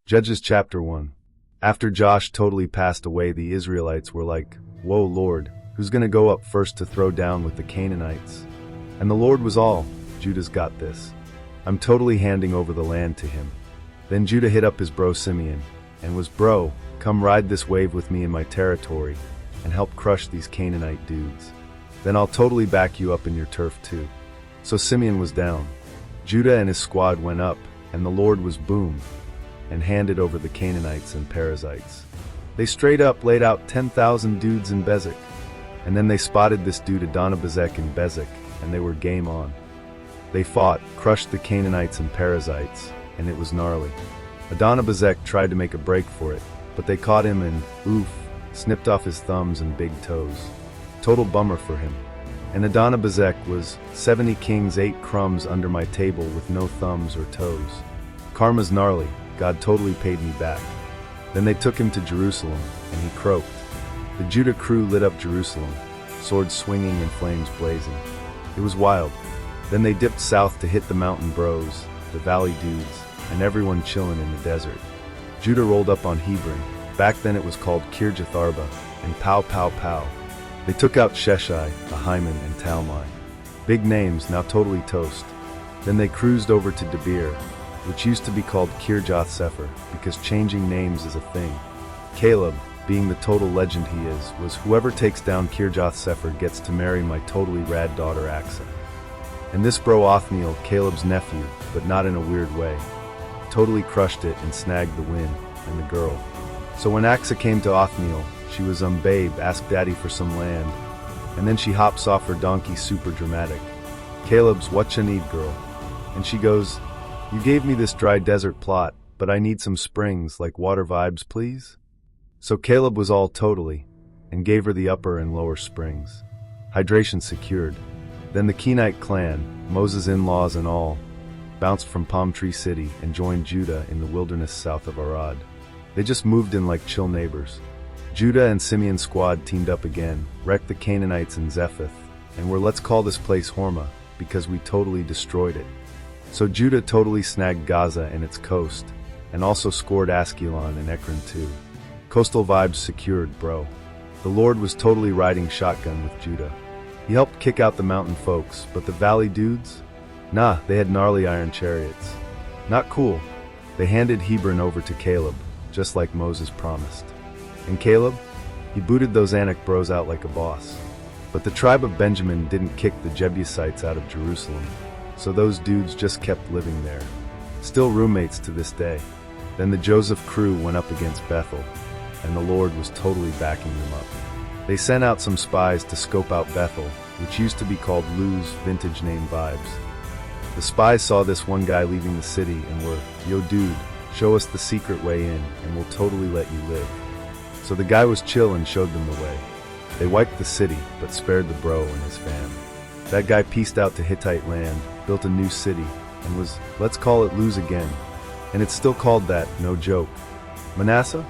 Judges chapter 1. After Josh totally passed away, the Israelites were like, "Whoa, Lord, who's gonna go up first to throw down with the Canaanites?" And the Lord was all, "Judah's got this. I'm totally handing over the land to him." Then Judah hit up his bro Simeon, and was, "Bro, come ride this wave with me in my territory, and help crush these Canaanite dudes. Then I'll totally back you up in your turf too." So Simeon was down. Judah and his squad went up, and the Lord was boom, and handed over the Canaanites and Perizzites. They straight up laid out 10,000 dudes in Bezek. And then they spotted this dude Adonibezek in Bezek, and they were game on. They fought, crushed the Canaanites and Perizzites, and it was gnarly. Adonibezek tried to make a break for it, but they caught him and, oof, snipped off his thumbs and big toes. Total bummer for him. And Adonibezek was, 70 kings ate crumbs under my table with no thumbs or toes. Karma's gnarly. God totally paid me back. Then they took him to Jerusalem, and he croaked. The Judah crew lit up Jerusalem, swords swinging and flames blazing. It was wild. Then they dipped south to hit the mountain bros, the valley dudes, and everyone chilling in the desert. Judah rolled up on Hebron. Back then it was called Kirjath Arba, and pow pow pow. They took out Sheshai, Ahiman, and Talmai. Big names, now totally toast. Then they cruised over to Debir, which used to be called Kirjath Sefer, because changing names is a thing. Caleb, being the total legend he is, was, "Whoever takes down Kirjath Sefer gets to marry my totally rad daughter Aksa." And this bro Othniel, Caleb's nephew, but not in a weird way, totally crushed it and snagged the win, and the girl. So when Aksa came to Othniel, she was, "Babe, ask daddy for some land." And then she hops off her donkey super dramatic. Caleb's, "What ya need, girl?" And she goes, "You gave me this dry desert plot, but I need some springs, like water vibes, please?" So Caleb was all totally, and gave her the upper and lower springs. Hydration secured. Then the Kenite clan, Moses' in-laws and all, bounced from Palm Tree City and joined Judah in the wilderness south of Arad. They just moved in like chill neighbors. Judah and Simeon's squad teamed up again, wrecked the Canaanites in Zephath, and were, "Let's call this place Hormah, because we totally destroyed it." So Judah totally snagged Gaza and its coast, and also scored Askelon and Ekron too. Coastal vibes secured, bro. The Lord was totally riding shotgun with Judah. He helped kick out the mountain folks, but the valley dudes? Nah, they had gnarly iron chariots. Not cool. They handed Hebron over to Caleb, just like Moses promised. And Caleb? He booted those Anak bros out like a boss. But the tribe of Benjamin didn't kick the Jebusites out of Jerusalem. So those dudes just kept living there. Still roommates to this day. Then the Joseph crew went up against Bethel, and the Lord was totally backing them up. They sent out some spies to scope out Bethel, which used to be called Luz, vintage name vibes. The spies saw this one guy leaving the city and were, "Yo dude, show us the secret way in, and we'll totally let you live." So the guy was chill and showed them the way. They wiped the city, but spared the bro and his fam. That guy pieced out to Hittite land, built a new city, and was, "Let's call it Luz again." And it's still called that, no joke. Manasseh?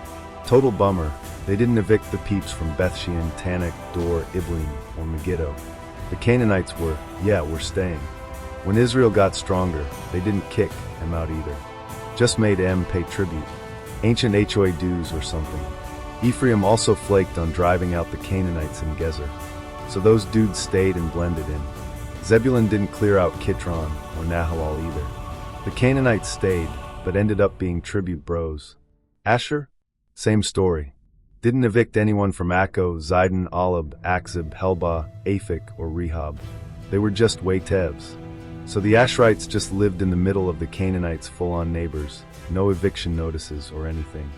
Total bummer. They didn't evict the peeps from Bethshean, Tanakh, Dor, Iblim, or Megiddo. The Canaanites were, "Yeah, we're staying." When Israel got stronger, they didn't kick him out either. Just made M pay tribute. Ancient HOA dues or something. Ephraim also flaked on driving out the Canaanites in Gezer. So those dudes stayed and blended in. Zebulun didn't clear out Kitron or Nahalal either. The Canaanites stayed, but ended up being tribute bros. Asher? Same story. Didn't evict anyone from Akko, Zidon, Oleb, Akzib, Helbah, Aphik, or Rehob. They were just Waitevs. So the Asherites just lived in the middle of the Canaanites' full-on neighbors, no eviction notices or anything.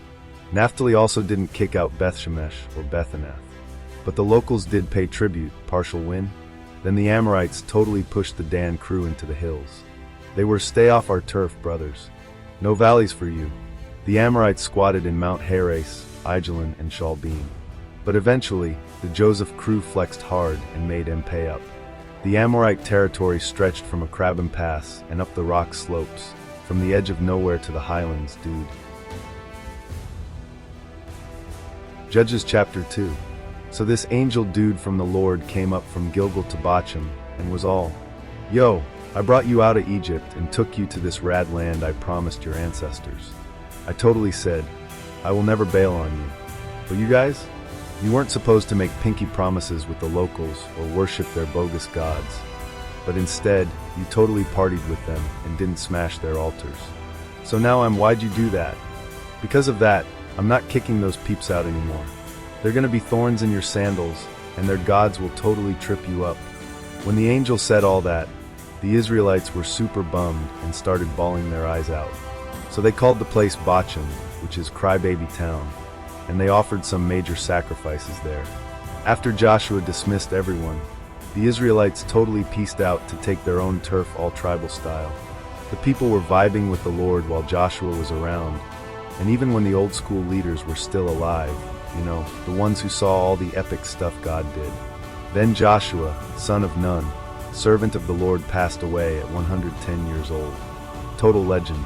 Naphtali also didn't kick out Beth Shemesh or Bethanath. But the locals did pay tribute, partial win. Then the Amorites totally pushed the Dan crew into the hills. They were, "Stay off our turf, brothers. No valleys for you." The Amorites squatted in Mount Heres, Aijalon, and Shalbim. But eventually, the Joseph crew flexed hard and made him pay up. The Amorite territory stretched from Akrabim Pass and up the rock slopes, from the edge of nowhere to the highlands, dude. Judges chapter 2. So this angel dude from the Lord came up from Gilgal to Bochum, and was all, "Yo, I brought you out of Egypt and took you to this rad land I promised your ancestors." I totally said, I will never bail on you. But you guys? You weren't supposed to make pinky promises with the locals or worship their bogus gods. But instead, you totally partied with them and didn't smash their altars. So now why'd you do that? Because of that, I'm not kicking those peeps out anymore. They're gonna be thorns in your sandals, and their gods will totally trip you up. When the angel said all that, the Israelites were super bummed and started bawling their eyes out. So they called the place Bochem, which is Crybaby Town, and they offered some major sacrifices there. After Joshua dismissed everyone, the Israelites totally pieced out to take their own turf all tribal style. The people were vibing with the Lord while Joshua was around, and even when the old school leaders were still alive, the ones who saw all the epic stuff God did. Then Joshua, son of Nun, servant of the Lord, passed away at 110 years old. Total legend.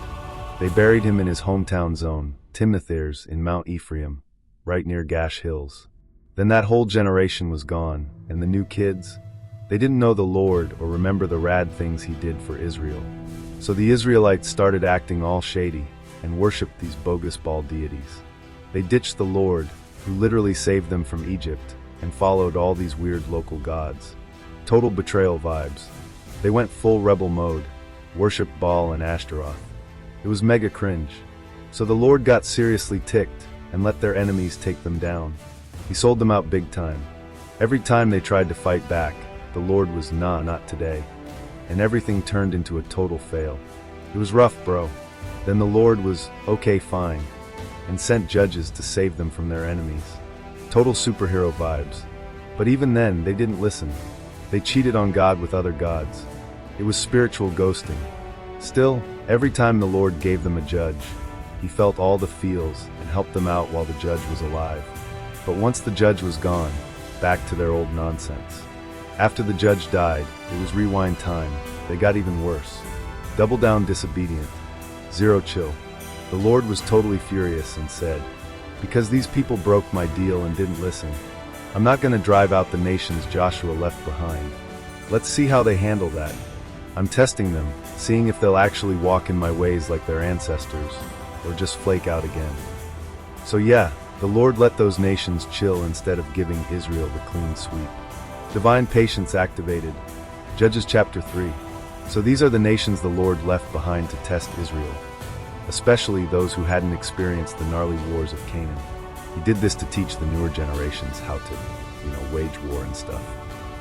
They buried him in his hometown zone, Timnathers, in Mount Ephraim, right near Gash Hills. Then that whole generation was gone, and the new kids? They didn't know the Lord or remember the rad things he did for Israel. So the Israelites started acting all shady and worshipped these bogus Baal deities. They ditched the Lord, who literally saved them from Egypt, and followed all these weird local gods. Total betrayal vibes. They went full rebel mode, worshipped Baal and Ashtaroth. It was mega cringe. So the Lord got seriously ticked and let their enemies take them down. He sold them out big time. Every time they tried to fight back, the Lord was nah, not today. And everything turned into a total fail. It was rough, bro. Then the Lord was, okay, fine, and sent judges to save them from their enemies. Total superhero vibes. But even then, they didn't listen. They cheated on God with other gods. It was spiritual ghosting. Still, every time the Lord gave them a judge, he felt all the feels and helped them out while the judge was alive. But once the judge was gone, back to their old nonsense. After the judge died, it was rewind time. They got even worse. Double down disobedient. Zero chill. The Lord was totally furious and said, because these people broke my deal and didn't listen, I'm not going to drive out the nations Joshua left behind. Let's see how they handle that. I'm testing them, seeing if they'll actually walk in my ways like their ancestors, or just flake out again. So yeah, the Lord let those nations chill instead of giving Israel the clean sweep. Divine patience activated. Judges chapter 3. So these are the nations the Lord left behind to test Israel, especially those who hadn't experienced the gnarly wars of Canaan. He did this to teach the newer generations how to, wage war and stuff.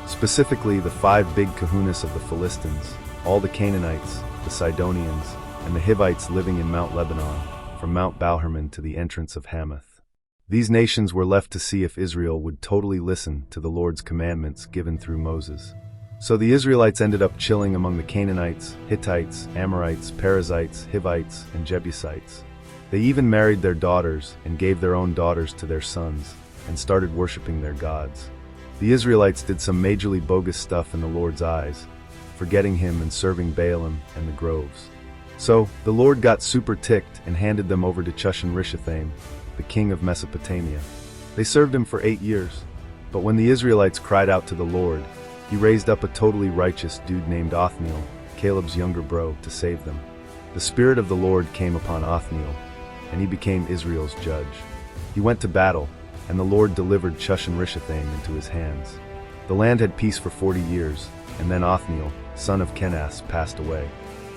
Specifically, the 5 big kahunas of the Philistines, all the Canaanites, the Sidonians, and the Hivites living in Mount Lebanon, from Mount Baalhermon to the entrance of Hamath. These nations were left to see if Israel would totally listen to the Lord's commandments given through Moses. So the Israelites ended up chilling among the Canaanites, Hittites, Amorites, Perizzites, Hivites, and Jebusites. They even married their daughters and gave their own daughters to their sons, and started worshiping their gods. The Israelites did some majorly bogus stuff in the Lord's eyes, forgetting him and serving Baalim and the groves. So, the Lord got super ticked and handed them over to Chushan-Rishathaim, the king of Mesopotamia. They served him for 8 years, but when the Israelites cried out to the Lord, he raised up a totally righteous dude named Othniel, Caleb's younger bro, to save them. The Spirit of the Lord came upon Othniel, and he became Israel's judge. He went to battle, and the Lord delivered Chushan-Rishathaim into his hands. The land had peace for 40 years, and then Othniel, son of Kenaz, passed away.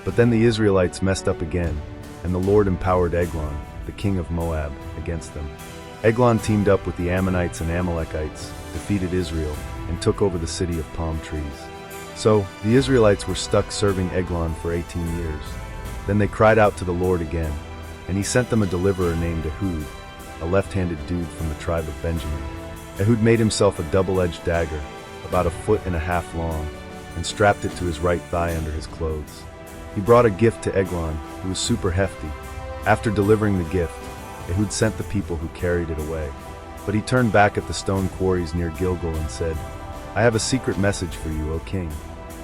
But then the Israelites messed up again, and the Lord empowered Eglon, the king of Moab, against them. Eglon teamed up with the Ammonites and Amalekites, defeated Israel, and took over the city of palm trees. So, the Israelites were stuck serving Eglon for 18 years. Then they cried out to the Lord again, and he sent them a deliverer named Ehud, a left-handed dude from the tribe of Benjamin. Ehud made himself a double-edged dagger, about 1.5 feet long, and strapped it to his right thigh under his clothes. He brought a gift to Eglon, who was super hefty. After delivering the gift, Ehud sent the people who carried it away. But he turned back at the stone quarries near Gilgal and said, I have a secret message for you, O king.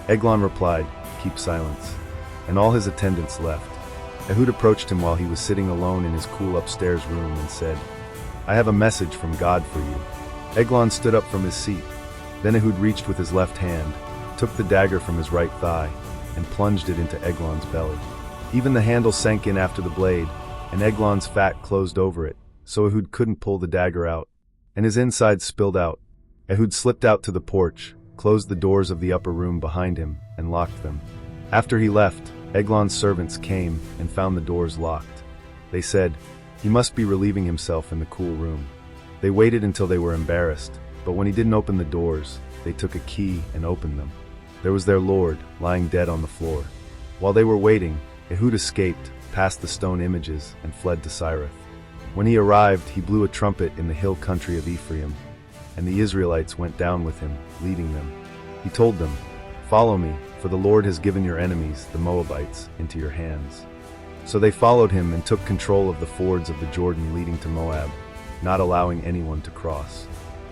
Eglon replied, keep silence. And all his attendants left. Ehud approached him while he was sitting alone in his cool upstairs room and said, I have a message from God for you. Eglon stood up from his seat. Then Ehud reached with his left hand, took the dagger from his right thigh, and plunged it into Eglon's belly. Even the handle sank in after the blade, and Eglon's fat closed over it, so Ehud couldn't pull the dagger out, and his insides spilled out. Ehud slipped out to the porch, closed the doors of the upper room behind him, and locked them. After he left, Eglon's servants came and found the doors locked. They said, "He must be relieving himself in the cool room." They waited until they were embarrassed, but when he didn't open the doors, they took a key and opened them. There was their lord, lying dead on the floor. While they were waiting, Ehud escaped, past the stone images, and fled to Sireth. When he arrived, he blew a trumpet in the hill country of Ephraim, and the Israelites went down with him, leading them. He told them, "Follow me, for the Lord has given your enemies, the Moabites, into your hands." So they followed him and took control of the fords of the Jordan leading to Moab, not allowing anyone to cross.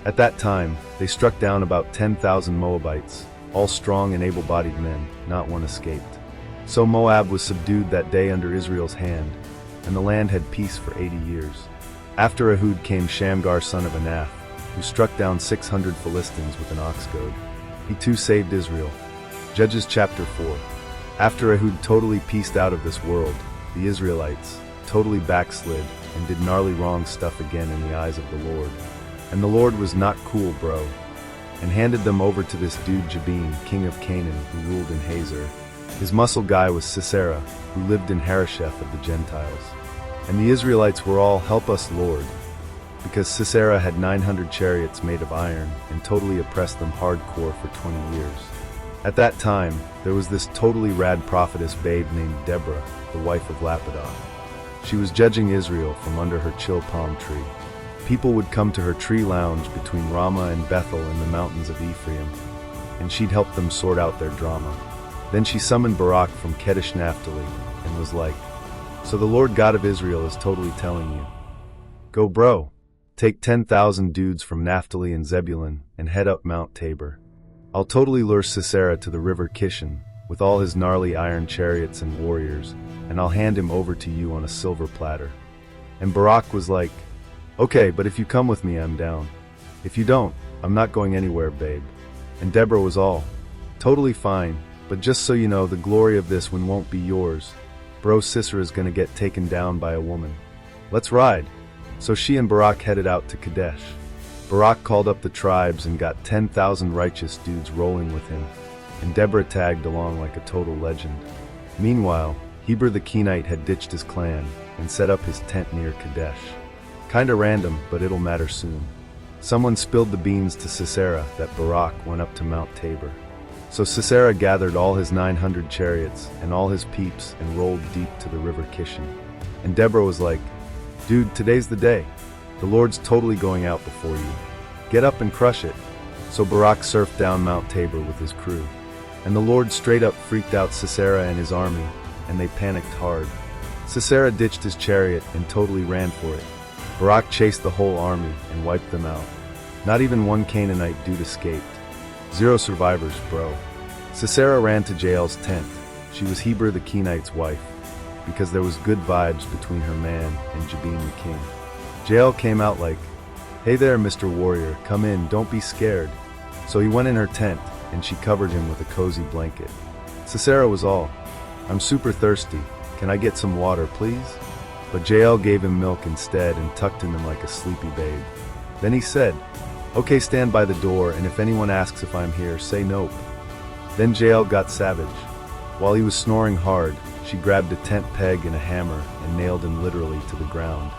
At that time, they struck down about 10,000 Moabites, all strong and able-bodied men, not one escaped. So Moab was subdued that day under Israel's hand, and the land had peace for 80 years. After Ehud came Shamgar son of Anath, who struck down 600 Philistines with an ox goad. He too saved Israel. Judges chapter 4. After Ehud totally pieced out of this world, the Israelites totally backslid and did gnarly wrong stuff again in the eyes of the Lord. And the Lord was not cool, bro, and handed them over to this dude Jabin, king of Canaan, who ruled in Hazor. His muscle guy was Sisera, who lived in Harosheth of the Gentiles. And the Israelites were all, "Help us, Lord," because Sisera had 900 chariots made of iron and totally oppressed them hardcore for 20 years. At that time, there was this totally rad prophetess babe named Deborah, the wife of Lapidoth. She was judging Israel from under her chill palm tree. People would come to her tree lounge between Ramah and Bethel in the mountains of Ephraim, and she'd help them sort out their drama. Then she summoned Barak from Kedesh Naphtali and was like, "So the Lord God of Israel is totally telling you, go bro, take 10,000 dudes from Naphtali and Zebulun and head up Mount Tabor. I'll totally lure Sisera to the river Kishon with all his gnarly iron chariots and warriors, and I'll hand him over to you on a silver platter." And Barak was like, "Okay, but if you come with me, I'm down. If you don't, I'm not going anywhere, babe." And Deborah was all, "Totally fine, but just so you know, the glory of this one won't be yours. Bro Sisera's gonna get taken down by a woman. Let's ride." So she and Barak headed out to Kadesh. Barak called up the tribes and got 10,000 righteous dudes rolling with him, and Deborah tagged along like a total legend. Meanwhile, Heber the Kenite had ditched his clan and set up his tent near Kadesh. Kinda random, but it'll matter soon. Someone spilled the beans to Sisera that Barak went up to Mount Tabor. So Sisera gathered all his 900 chariots and all his peeps and rolled deep to the river Kishon. And Deborah was like, "Dude, today's the day. The Lord's totally going out before you. Get up and crush it." So Barak surfed down Mount Tabor with his crew. And the Lord straight up freaked out Sisera and his army, and they panicked hard. Sisera ditched his chariot and totally ran for it. Barak chased the whole army and wiped them out. Not even one Canaanite dude escaped. 0 survivors, bro. Sisera ran to Jael's tent. She was Heber the Kenite's wife, because there was good vibes between her man and Jabin the king. Jael came out like, "Hey there, Mr. Warrior, come in, don't be scared." So he went in her tent, and she covered him with a cozy blanket. Sisera was all, "I'm super thirsty, can I get some water, please?" But Jael gave him milk instead and tucked him in like a sleepy babe. Then he said, "Okay, stand by the door, and if anyone asks if I'm here, say nope." Then Jael got savage. While he was snoring hard, she grabbed a tent peg and a hammer and nailed him literally to the ground.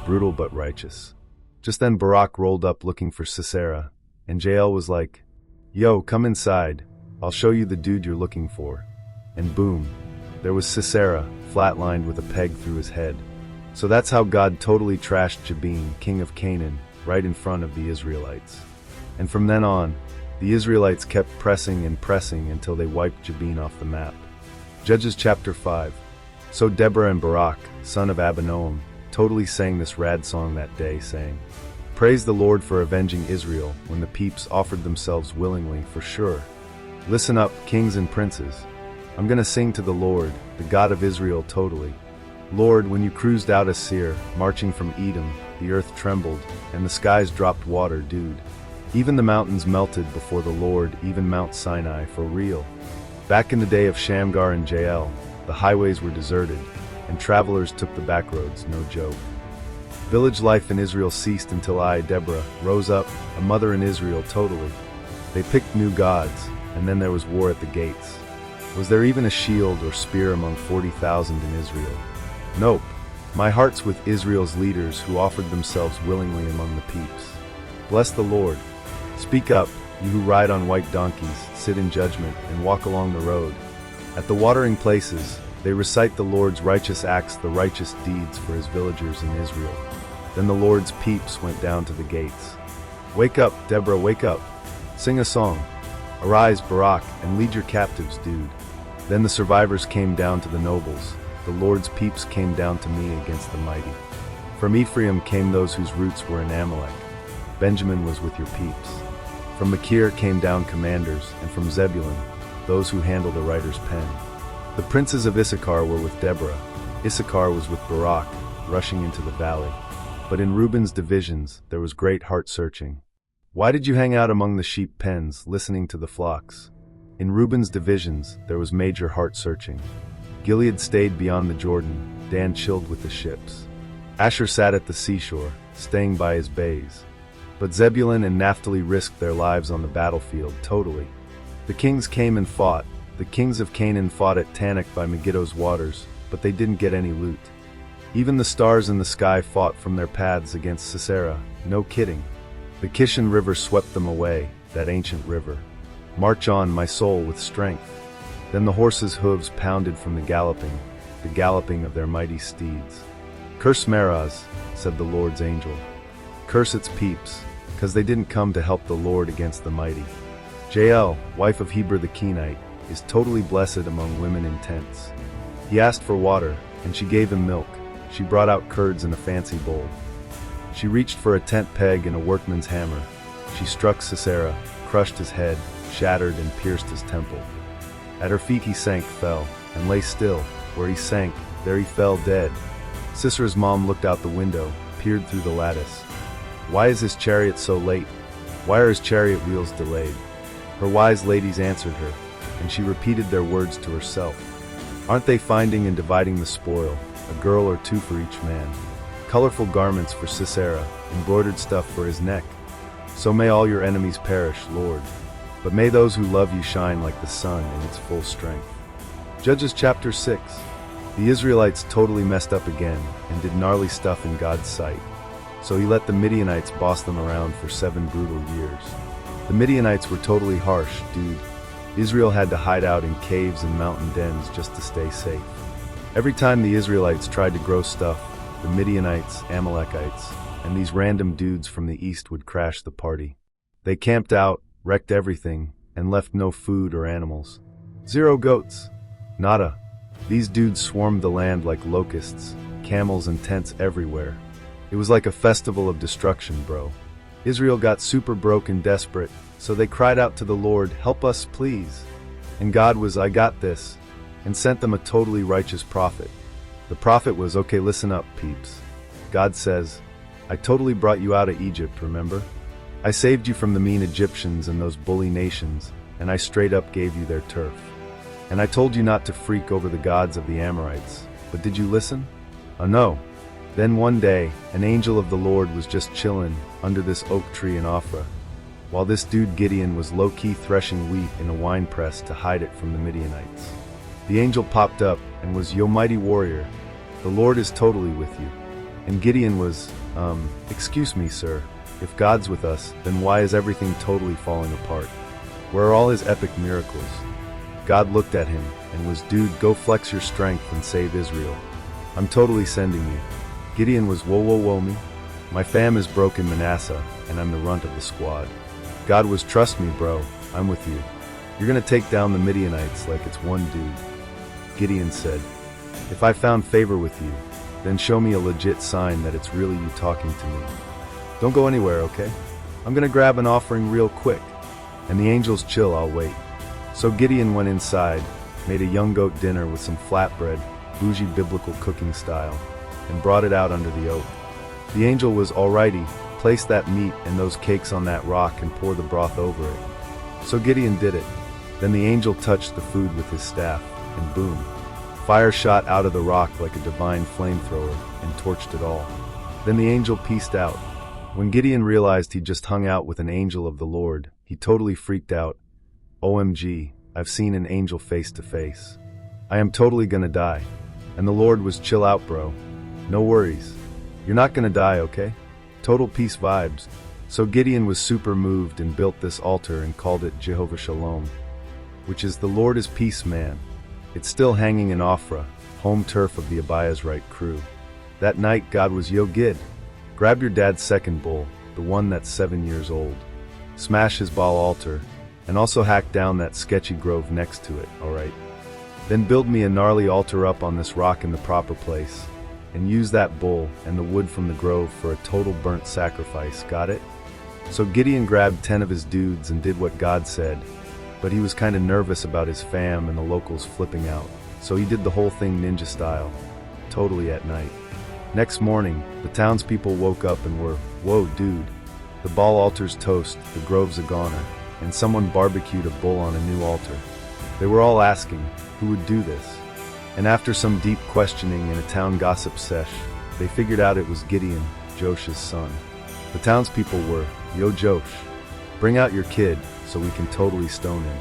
Brutal but righteous. Just then Barak rolled up looking for Sisera, and Jael was like, "Yo, come inside. I'll show you the dude you're looking for." And boom, there was Sisera, flatlined with a peg through his head. So that's how God totally trashed Jabin, king of Canaan, right in front of the Israelites. And from then on, the Israelites kept pressing and pressing until they wiped Jabin off the map. Judges chapter 5. So Deborah and Barak, son of Abinoam, totally sang this rad song that day, saying, "Praise the Lord for avenging Israel when the peeps offered themselves willingly, for sure. Listen up, kings and princes. I'm gonna sing to the Lord, the God of Israel totally. Lord, when you cruised out as Seir, marching from Edom, the earth trembled, and the skies dropped water, dude. Even the mountains melted before the Lord, even Mount Sinai, for real. Back in the day of Shamgar and Jael, the highways were deserted, and travelers took the back roads, no joke. Village life in Israel ceased until I, Deborah, rose up, a mother in Israel totally. They picked new gods, and then there was war at the gates. Was there even a shield or spear among 40,000 in Israel? Nope. My heart's with Israel's leaders who offered themselves willingly among the peeps. Bless the Lord. Speak up, you who ride on white donkeys, sit in judgment, and walk along the road. At the watering places, they recite the Lord's righteous acts, the righteous deeds for his villagers in Israel. Then the Lord's peeps went down to the gates. Wake up, Deborah, wake up. Sing a song. Arise, Barak, and lead your captives, dude. Then the survivors came down to the nobles. The Lord's peeps came down to me against the mighty. From Ephraim came those whose roots were in Amalek. Benjamin was with your peeps. From Machir came down commanders, and from Zebulun, those who handle the writer's pen. The princes of Issachar were with Deborah. Issachar was with Barak, rushing into the valley. But in Reuben's divisions there was great heart-searching. Why did you hang out among the sheep pens, listening to the flocks? In Reuben's divisions there was major heart-searching. Gilead stayed beyond the Jordan, Dan chilled with the ships. Asher sat at the seashore, staying by his bays. But Zebulun and Naphtali risked their lives on the battlefield, totally. The kings came and fought. The kings of Canaan fought at Tanakh by Megiddo's waters, but they didn't get any loot. Even the stars in the sky fought from their paths against Sisera, no kidding. The Kishon River swept them away, that ancient river. March on, my soul, with strength. Then the horses' hooves pounded from the galloping of their mighty steeds. Curse Meroz, said the Lord's angel. Curse its peeps, 'cause they didn't come to help the Lord against the mighty. Jael, wife of Heber the Kenite, is totally blessed among women in tents. He asked for water, and she gave him milk. She brought out curds in a fancy bowl. She reached for a tent peg and a workman's hammer. She struck Sisera, crushed his head, shattered and pierced his temple. At her feet he sank, fell, and lay still. Where he sank, there he fell dead. Sisera's mom looked out the window, peered through the lattice. Why is his chariot so late? Why are his chariot wheels delayed? Her wise ladies answered her, and she repeated their words to herself. Aren't they finding and dividing the spoil, a girl or two for each man? Colorful garments for Sisera, embroidered stuff for his neck. So may all your enemies perish, Lord. But may those who love you shine like the sun in its full strength. Judges chapter 6. The Israelites totally messed up again and did gnarly stuff in God's sight. So he let the Midianites boss them around for 7 brutal years. The Midianites were totally harsh, dude. Israel had to hide out in caves and mountain dens just to stay safe. Every time the Israelites tried to grow stuff, the Midianites, Amalekites, and these random dudes from the east would crash the party. They camped out, wrecked everything, and left no food or animals. 0 goats. Nada. These dudes swarmed the land like locusts, camels and tents everywhere. It was like a festival of destruction, bro. Israel got super broke and desperate, so they cried out to the Lord, help us, please. And God was, I got this, and sent them a totally righteous prophet. The prophet was, okay, listen up, peeps. God says, I totally brought you out of Egypt, remember? I saved you from the mean Egyptians and those bully nations, and I straight up gave you their turf. And I told you not to freak over the gods of the Amorites, but did you listen? Oh no. Then one day, an angel of the Lord was just chillin' under this oak tree in Ophrah, while this dude Gideon was low-key threshing wheat in a winepress to hide it from the Midianites. The angel popped up and was, yo mighty warrior, the Lord is totally with you. And Gideon was, excuse me, sir. If God's with us, then why is everything totally falling apart? Where are all his epic miracles? God looked at him and was, dude, go flex your strength and save Israel. I'm totally sending you. Gideon was, whoa me. My fam is broken Manasseh, and I'm the runt of the squad. God was, trust me, bro, I'm with you. You're gonna take down the Midianites like it's one dude. Gideon said, if I found favor with you, then show me a legit sign that it's really you talking to me. Don't go anywhere, okay? I'm gonna grab an offering real quick. And the angels chill, I'll wait. So Gideon went inside, made a young goat dinner with some flatbread, bougie biblical cooking style, and brought it out under the oak. The angel was, alrighty, place that meat and those cakes on that rock and pour the broth over it. So Gideon did it. Then the angel touched the food with his staff, and boom, Fire shot out of the rock like a divine flamethrower and torched it all. Then the angel peaced out. When Gideon realized he'd just hung out with an angel of the Lord, he totally freaked out. OMG, I've seen an angel face to face. I am totally gonna die. And the Lord was, chill out, bro. No worries. You're not gonna die, okay? Total peace vibes. So Gideon was super moved and built this altar and called it Jehovah Shalom, which is the Lord is peace, man. It's still hanging in Ophrah, home turf of the Abiezrite crew. That night God was, yo Gid, grab your dad's second bull, the one that's 7 years old. Smash his Baal altar, and also hack down that sketchy grove next to it, alright? Then build me a gnarly altar up on this rock in the proper place, and use that bull and the wood from the grove for a total burnt sacrifice, got it? So Gideon grabbed 10 of his dudes and did what God said, but he was kinda nervous about his fam and the locals flipping out, so he did the whole thing ninja style, totally at night. Next morning, the townspeople woke up and were, whoa dude, the Baal altar's toast, the grove's a goner, and someone barbecued a bull on a new altar. They were all asking, who would do this? And after some deep questioning and a town gossip sesh, they figured out it was Gideon, Josh's son. The townspeople were, yo Josh, bring out your kid so we can totally stone him.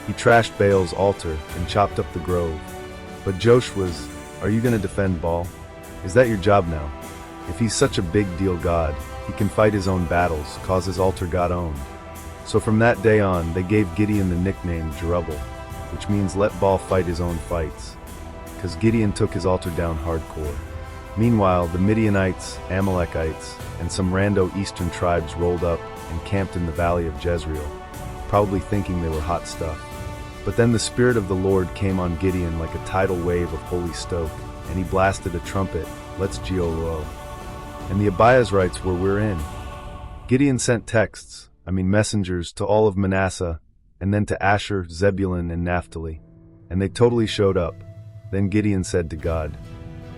He trashed Baal's altar and chopped up the grove. But Josh was, are you gonna defend Baal? Is that your job now? If he's such a big deal god, he can fight his own battles, cause his altar got owned. So from that day on, they gave Gideon the nickname Jerubbaal, which means let Baal fight his own fights, cause Gideon took his altar down hardcore. Meanwhile, the Midianites, Amalekites, and some rando eastern tribes rolled up and camped in the valley of Jezreel, probably thinking they were hot stuff. But then the Spirit of the Lord came on Gideon like a tidal wave of holy stoke, and he blasted a trumpet, let's G-O-O. And the Abiezrites were, we're in. Gideon sent messengers to all of Manasseh, and then to Asher, Zebulun, and Naphtali, and they totally showed up. Then Gideon said to God,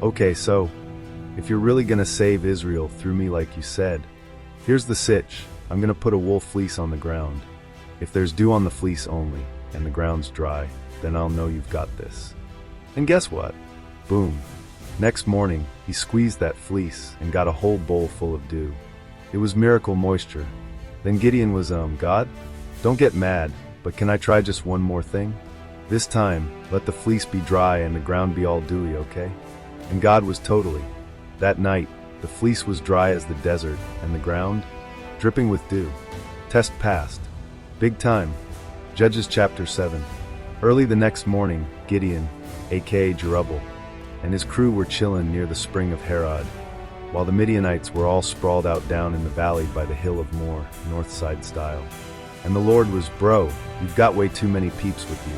okay, so, if you're really gonna save Israel through me like you said, here's the sitch, I'm gonna put a wool fleece on the ground. If there's dew on the fleece only, and the ground's dry, then I'll know you've got this. And guess what? Boom. Next morning, he squeezed that fleece and got a whole bowl full of dew. It was miracle moisture. Then Gideon was, God? Don't get mad, but can I try just one more thing? This time, let the fleece be dry and the ground be all dewy, okay? And God was totally. That night, the fleece was dry as the desert, and the ground, dripping with dew. Test passed. Big time. Judges chapter 7. Early the next morning, Gideon, aka Jerubbaal, and his crew were chillin' near the spring of Harod, while the Midianites were all sprawled out down in the valley by the hill of Moor, north side style. And the Lord was, bro, you've got way too many peeps with you.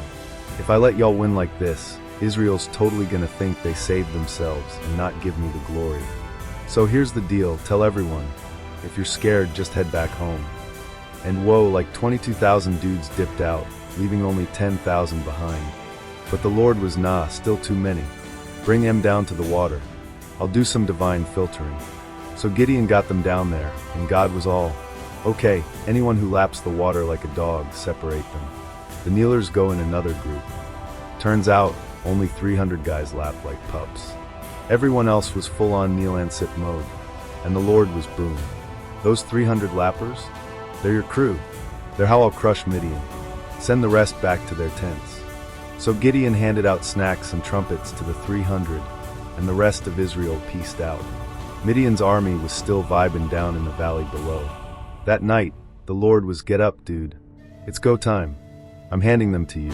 If I let y'all win like this, Israel's totally gonna think they saved themselves and not give me the glory. So here's the deal, tell everyone, if you're scared, just head back home. And whoa, like 22,000 dudes dipped out, leaving only 10,000 behind. But the Lord was, nah, still too many. Bring them down to the water. I'll do some divine filtering. So Gideon got them down there, and God was all, okay, anyone who laps the water like a dog, separate them. The kneelers go in another group. Turns out, only 300 guys lapped like pups. Everyone else was full-on kneel and sit mode. And the Lord was, boom. Those 300 lappers? They're your crew. They're how I'll crush Midian. Send the rest back to their tents. So Gideon handed out snacks and trumpets to the 300, and the rest of Israel peaced out. Midian's army was still vibing down in the valley below. That night, the Lord was, get up, dude. It's go time. I'm handing them to you.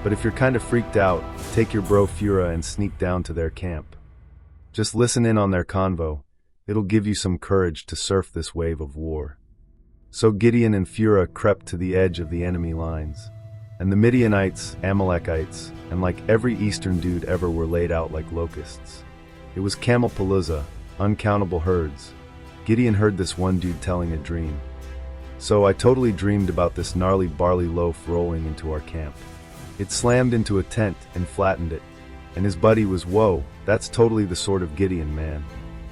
But if you're kinda freaked out, take your bro Fura and sneak down to their camp. Just listen in on their convo. It'll give you some courage to surf this wave of war. So Gideon and Fura crept to the edge of the enemy lines. And the Midianites, Amalekites, and like every eastern dude ever were laid out like locusts. It was Camelpalooza, uncountable herds. Gideon heard this one dude telling a dream. So I totally dreamed about this gnarly barley loaf rolling into our camp. It slammed into a tent and flattened it. And his buddy was, whoa, that's totally the sword of Gideon, man.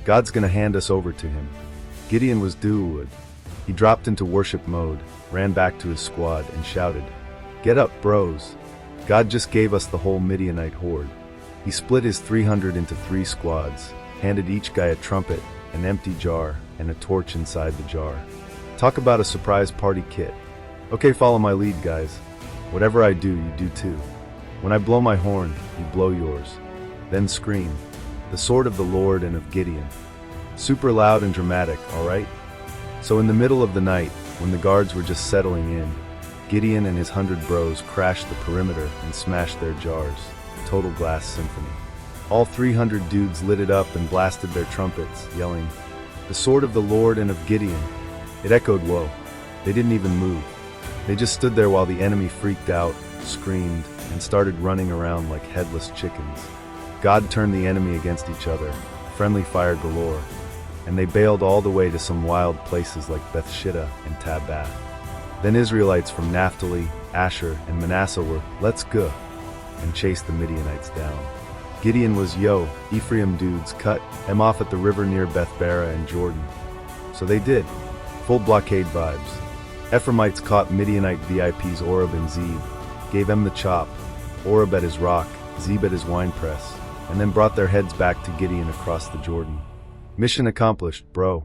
God's gonna hand us over to him. Gideon was dude. He dropped into worship mode, ran back to his squad, and shouted, get up, bros. God just gave us the whole Midianite horde. He split his 300 into 3 squads, handed each guy a trumpet, an empty jar, and a torch inside the jar. Talk about a surprise party kit. Okay, follow my lead, guys. Whatever I do, you do too. When I blow my horn, you blow yours. Then scream, "The sword of the Lord and of Gideon." Super loud and dramatic, alright? So in the middle of the night, when the guards were just settling in, Gideon and his 100 bros crashed the perimeter and smashed their jars. Total glass symphony. All 300 dudes lit it up and blasted their trumpets, yelling, "The sword of the Lord and of Gideon." It echoed, whoa. They didn't even move. They just stood there while the enemy freaked out, screamed, and started running around like headless chickens. God turned the enemy against each other, friendly fire galore, and they bailed all the way to some wild places like Bethshitta and Tabath. Then Israelites from Naphtali, Asher, and Manasseh were, "Let's go," and chased the Midianites down. Gideon was, "Yo, Ephraim dudes, cut them off at the river near Bethbara and Jordan." So they did. Full blockade vibes. Ephraimites caught Midianite VIPs Oreb and Zeb, gave them the chop, Oreb at his rock, Zeb at his winepress, and then brought their heads back to Gideon across the Jordan. Mission accomplished, bro.